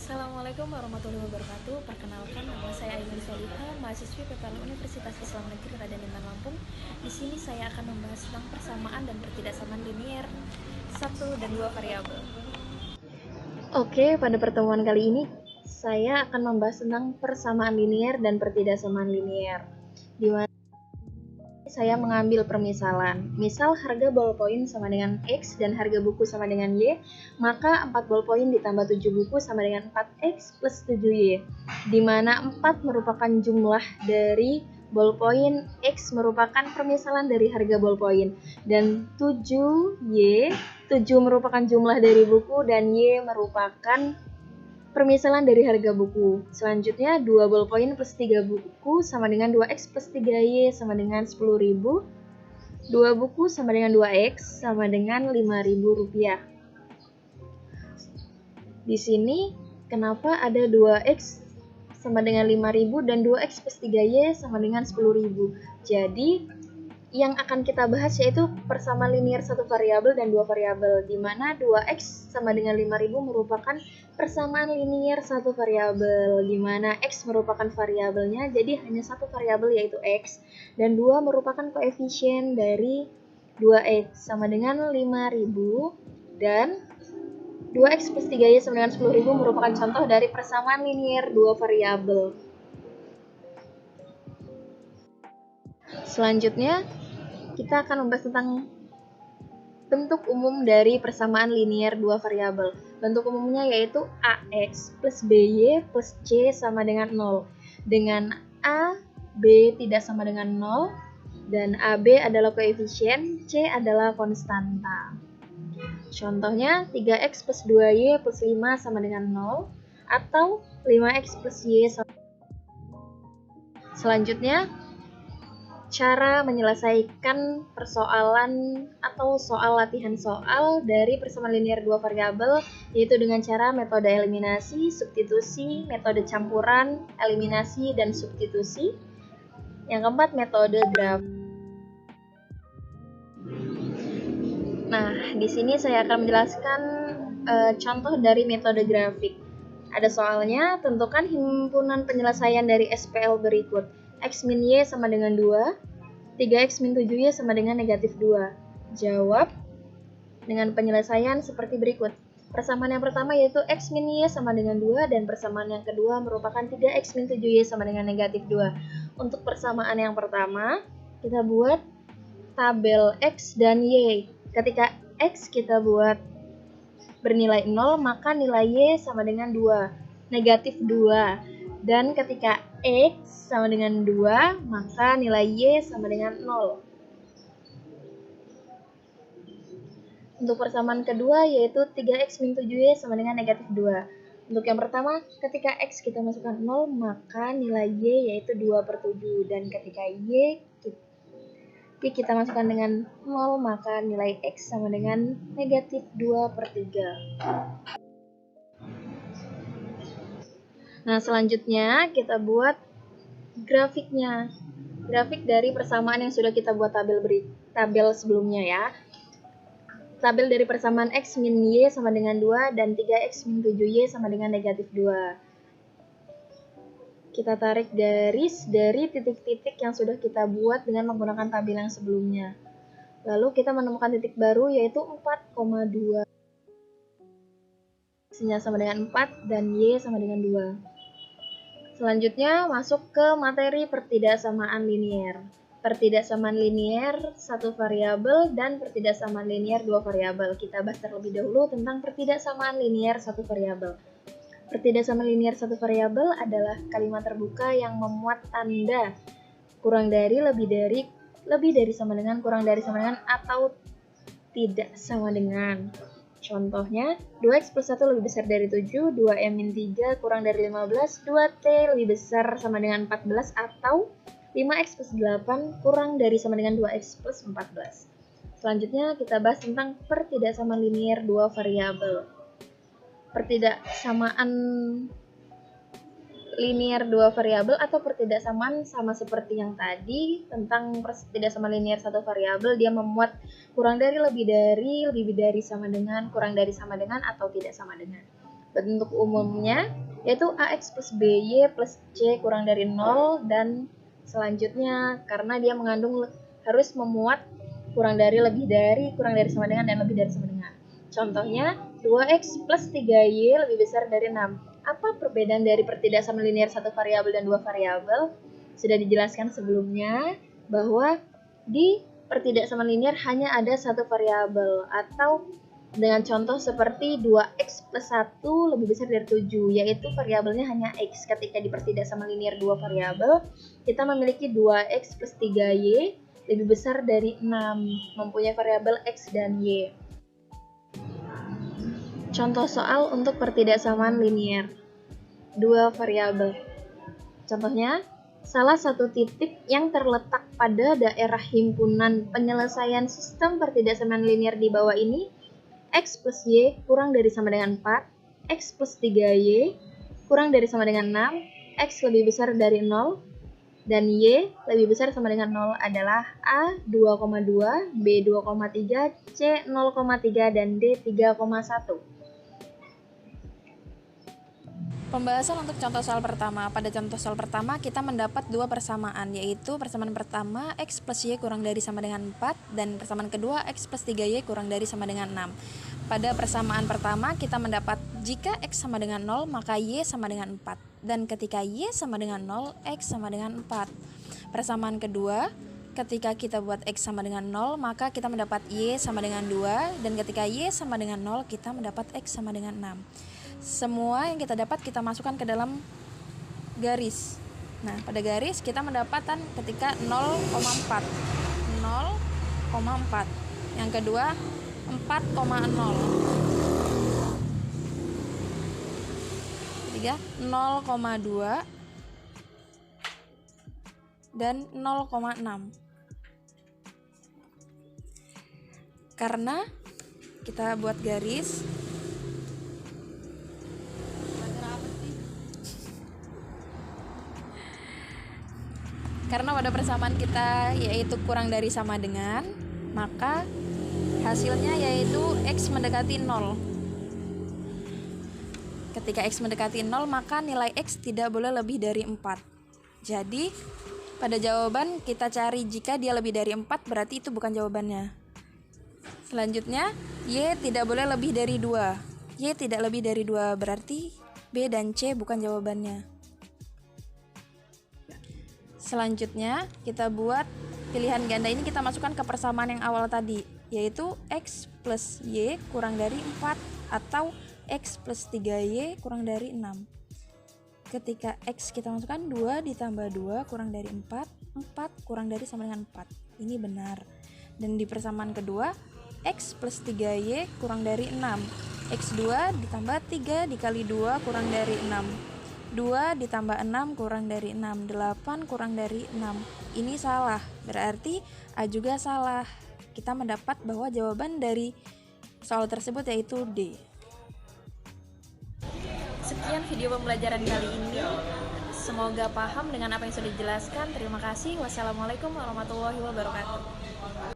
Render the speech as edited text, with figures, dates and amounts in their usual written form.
Assalamualaikum warahmatullahi wabarakatuh. Perkenalkan, nama saya Aiman Soliha, mahasiswi PPL Universitas Islam Negeri Raden Intan Lampung. Di sini saya akan membahas tentang persamaan dan pertidaksamaan linier satu dan dua variabel. Oke, pada pertemuan kali ini saya akan membahas tentang persamaan linier dan pertidaksamaan linier. Di mana saya mengambil permisalan. Misal harga ballpoint sama dengan X dan harga buku sama dengan Y, maka 4 ballpoint ditambah 7 buku sama dengan 4X plus 7Y. Di mana 4 merupakan jumlah dari ballpoint, X merupakan permisalan dari harga ballpoint, dan 7Y, 7 merupakan jumlah dari buku, dan Y merupakan permisalan dari harga buku. Selanjutnya 2 ballpoint plus 3 buku sama dengan 2X plus 3Y sama dengan 10.000. 2 buku sama dengan 2X sama dengan 5.000 rupiah. Di sini kenapa ada 2X sama dengan 5.000 dan 2X plus 3Y sama dengan 10.000? Jadi yang akan kita bahas yaitu persamaan linier satu variabel dan dua variabel, di mana 2X sama dengan 5.000 merupakan persamaan linier satu variabel, di mana X merupakan variabelnya, jadi hanya satu variabel yaitu X, dan 2 merupakan koefisien dari 2X sama dengan 5.000, dan 2X plus 3Y sama dengan 10.000 merupakan contoh dari persamaan linier dua variabel. Selanjutnya, kita akan membahas tentang bentuk umum dari persamaan linier dua variabel. Bentuk umumnya yaitu AX plus BY plus C sama dengan 0. Dengan A, B tidak sama dengan 0, dan AB adalah koefisien, C adalah konstanta. Contohnya 3X plus 2Y plus 5 sama dengan 0, atau 5X plus Y sama. Selanjutnya, cara menyelesaikan persoalan atau soal latihan soal dari persamaan linier dua variabel, yaitu dengan cara metode eliminasi, substitusi, metode campuran, eliminasi, dan substitusi. Yang keempat, metode grafik. Nah, di sini saya akan menjelaskan contoh dari metode grafik. Ada soalnya, tentukan himpunan penyelesaian dari SPL berikut. X min Y sama dengan 2, 3X min 7Y sama dengan negatif 2. Jawab dengan penyelesaian seperti berikut. Persamaan yang pertama yaitu X min Y sama dengan 2, dan persamaan yang kedua merupakan 3X min 7Y sama dengan negatif 2. Untuk persamaan yang pertama, kita buat tabel X dan Y. Ketika X kita buat bernilai 0, maka nilai Y sama dengan 2, negatif 2. Dan ketika X sama dengan 2, maka nilai Y sama dengan 0. Untuk persamaan kedua yaitu 3X min 7Y sama dengan negatif 2. Untuk yang pertama, ketika X kita masukkan 0, maka nilai Y yaitu 2/7. Dan ketika Y kita masukkan dengan 0, maka nilai X sama dengan negatif 2/3. Nah, selanjutnya kita buat grafiknya. Grafik dari persamaan yang sudah kita buat tabel sebelumnya ya. Tabel dari persamaan X min Y sama dengan 2 dan 3X min 7Y sama dengan negatif 2. Kita tarik garis dari titik-titik yang sudah kita buat dengan menggunakan tabel yang sebelumnya. Lalu kita menemukan titik baru yaitu 4,2. X-nya sama dengan 4 dan Y sama dengan 2. Selanjutnya masuk ke materi pertidaksamaan linier. Pertidaksamaan linier satu variabel dan pertidaksamaan linier dua variabel. Kita bahas terlebih dahulu tentang pertidaksamaan linier satu variabel. Pertidaksamaan linier satu variabel adalah kalimat terbuka yang memuat tanda kurang dari, lebih dari sama dengan, kurang dari sama dengan, atau tidak sama dengan. Contohnya, 2X plus 1 lebih besar dari 7, 2M min 3 kurang dari 15, 2T lebih besar sama dengan 14, atau 5X plus 8 kurang dari sama dengan 2X plus 14. Selanjutnya kita bahas tentang pertidaksamaan linier dua variabel. Pertidaksamaan linier dua variabel atau pertidaksamaan sama seperti yang tadi tentang pertidaksamaan linier satu variabel, dia memuat kurang dari, lebih dari sama dengan, kurang dari sama dengan, atau tidak sama dengan. bentuk umumnya yaitu AX plus BY plus C kurang dari 0 dan selanjutnya karena dia mengandung harus memuat kurang dari, lebih dari, kurang dari sama dengan, dan lebih dari sama dengan. Contohnya 2X plus 3Y lebih besar dari 6. Apa perbedaan dari pertidaksamaan linear satu variabel dan dua variabel? Sudah dijelaskan sebelumnya bahwa di pertidaksamaan linear hanya ada satu variabel, atau dengan contoh seperti 2x plus 1 lebih besar dari 7, yaitu variabelnya hanya x. Ketika di pertidaksamaan linear dua variabel, kita memiliki 2x plus 3y lebih besar dari 6, mempunyai variabel x dan y. Contoh soal untuk pertidaksamaan linear dua variabel. Contohnya, salah satu titik yang terletak pada daerah himpunan penyelesaian sistem pertidaksamaan linear di bawah ini, x plus y kurang dari sama dengan 4, x plus 3y kurang dari sama dengan 6, x lebih besar dari 0, dan y lebih besar sama dengan 0 adalah A 2,2, B 2,3, C 0,3, dan D 3,1. Pembahasan untuk contoh soal pertama. Pada contoh soal pertama kita mendapat dua persamaan, yaitu persamaan pertama x plus y kurang dari sama dengan 4 dan persamaan kedua x plus 3y kurang dari sama dengan 6. Pada persamaan pertama kita mendapat jika x sama dengan 0 maka y sama dengan 4, dan ketika y sama dengan 0 x sama dengan 4. Persamaan kedua, ketika kita buat x sama dengan 0 maka kita mendapat y sama dengan 2, dan ketika y sama dengan 0 kita mendapat x sama dengan 6. Semua yang kita dapat kita masukkan ke dalam garis. Nah, pada garis kita mendapatkan ketika 0,4. 0,4. Yang kedua 4,0. Ketiga 0,2 dan 0,6. Karena kita buat garis, karena pada persamaan kita yaitu kurang dari sama dengan, maka hasilnya yaitu x mendekati 0. Ketika x mendekati 0 maka nilai x tidak boleh lebih dari 4. Jadi pada jawaban kita cari jika dia lebih dari 4, berarti itu bukan jawabannya. Selanjutnya y tidak boleh lebih dari 2. Y tidak lebih dari 2 berarti B dan C bukan jawabannya. Selanjutnya kita buat pilihan ganda ini, kita masukkan ke persamaan yang awal tadi, yaitu x plus y kurang dari 4 atau x plus 3y kurang dari 6. Ketika x kita masukkan 2 ditambah 2 kurang dari 4, 4 kurang dari sama dengan 4. Ini benar. Dan di persamaan kedua, x plus 3y kurang dari 6. x2 ditambah 3 dikali 2 kurang dari 6. 2 ditambah 6 kurang dari 6, 8 kurang dari 6. Ini salah, berarti A juga salah. Kita mendapat bahwa jawaban dari soal tersebut yaitu D. Sekian video pembelajaran kali ini. Semoga paham dengan apa yang sudah dijelaskan. Terima kasih. Wassalamualaikum warahmatullahi wabarakatuh.